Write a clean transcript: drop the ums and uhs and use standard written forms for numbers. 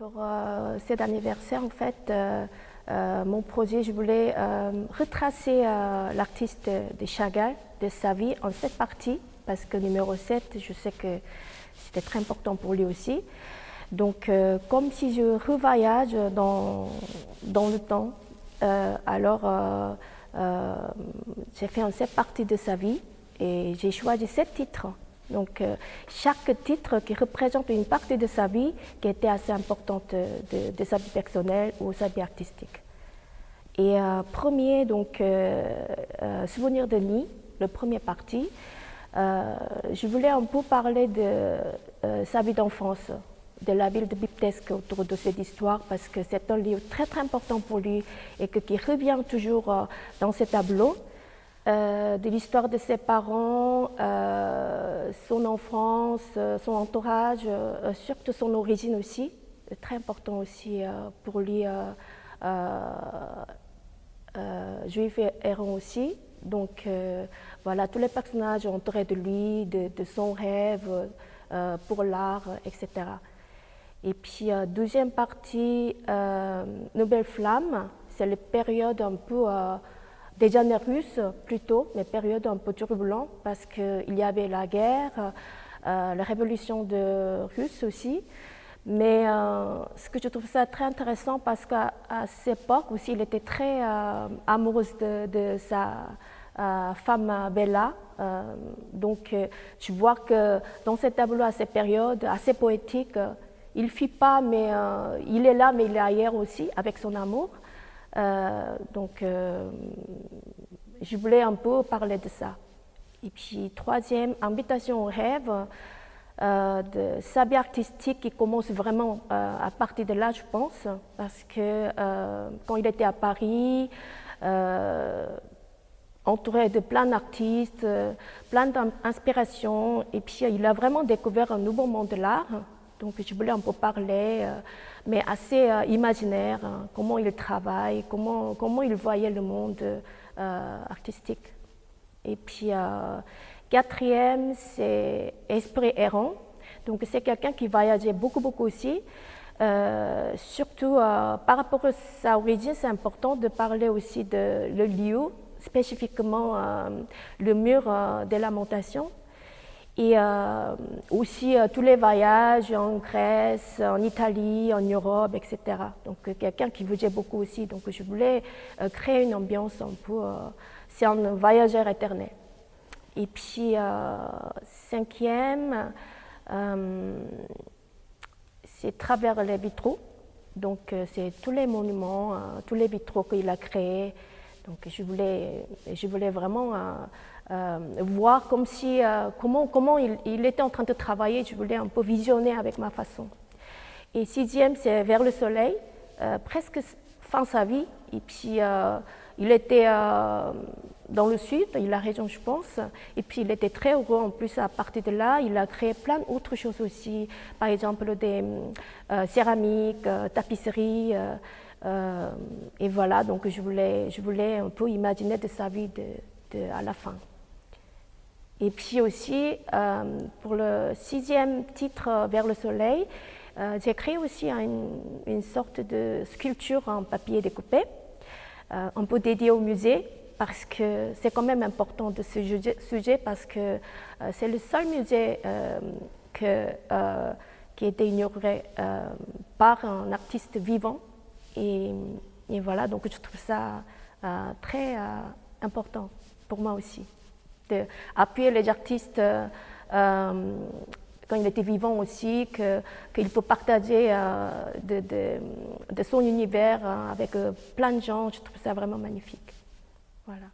Pour cet anniversaire, en fait, mon projet, je voulais retracer l'artiste de Chagall, de sa vie, en 7 parties, parce que numéro 7, je sais que c'était très important pour lui aussi. Donc, comme si je revoyage dans le temps, j'ai fait en 7 parties de sa vie et j'ai choisi 7 titres. Donc, chaque titre qui représente une partie de sa vie qui était assez importante de sa vie personnelle ou sa vie artistique. Et premier, donc, Souvenir de Nid, le premier partie, je voulais un peu parler de sa vie d'enfance, de la ville de Bibtesc autour de cette histoire, parce que c'est un livre très très important pour lui et qui revient toujours dans ses tableaux. De l'histoire de ses parents, son enfance, son entourage, surtout son origine aussi, très important aussi pour lui, juif et errant aussi. Donc voilà, tous les personnages entourés de lui, de son rêve pour l'art, etc. Et puis deuxième partie, Nouvelle Flamme, c'est la période un peu des années russes plutôt, mais période un peu turbulente parce qu'il y avait la guerre, la révolution de Russe aussi. Mais ce que je trouve ça très intéressant parce qu'à cette époque aussi, il était très amoureux de sa femme Bella. Donc tu vois que dans ce tableau à cette période assez poétique, il ne fuit pas, mais il est là, mais il est ailleurs aussi avec son amour. Donc, je voulais un peu parler de ça. Et puis, troisième, Invitation au rêve, de sa vie artistique qui commence vraiment à partir de là, je pense, parce que quand il était à Paris, entouré de plein d'artistes, plein d'inspirations, et puis il a vraiment découvert un nouveau monde de l'art. Donc je voulais un peu parler, mais assez imaginaire, hein, comment il travaille, comment il voyait le monde artistique. Et puis quatrième, c'est Esprit errant. Donc c'est quelqu'un qui voyageait beaucoup aussi. Surtout par rapport à sa origine, c'est important de parler aussi de le lieu, spécifiquement le mur des lamentations. Et aussi tous les voyages en Grèce, en Italie, en Europe, etc. Donc quelqu'un qui voyageait beaucoup aussi. Donc je voulais créer une ambiance un peu... c'est un voyageur éternel. Et puis cinquième, c'est Travers les vitraux. Donc c'est tous les monuments, tous les vitraux qu'il a créés. Donc je voulais vraiment voir comme si, comment il était en train de travailler. Je voulais un peu visionner avec ma façon. Et sixième, c'est Vers le soleil, presque fin de sa vie. Et puis il était dans le sud, la région je pense. Et puis il était très heureux en plus à partir de là. Il a créé plein d'autres choses aussi. Par exemple des céramiques, tapisseries. Et voilà, donc je voulais un peu imaginer de sa vie à la fin. Et puis aussi, pour le sixième titre, Vers le soleil, j'ai créé aussi une sorte de sculpture en papier découpé, un peu dédiée au musée, parce que c'est quand même important de ce sujet, parce que c'est le seul musée qui a été ignoré par un artiste vivant. Et voilà, donc je trouve ça très important pour moi aussi, d'appuyer les artistes quand il était vivant aussi, qu'il peut partager de son univers avec plein de gens. Je trouve ça vraiment magnifique. Voilà.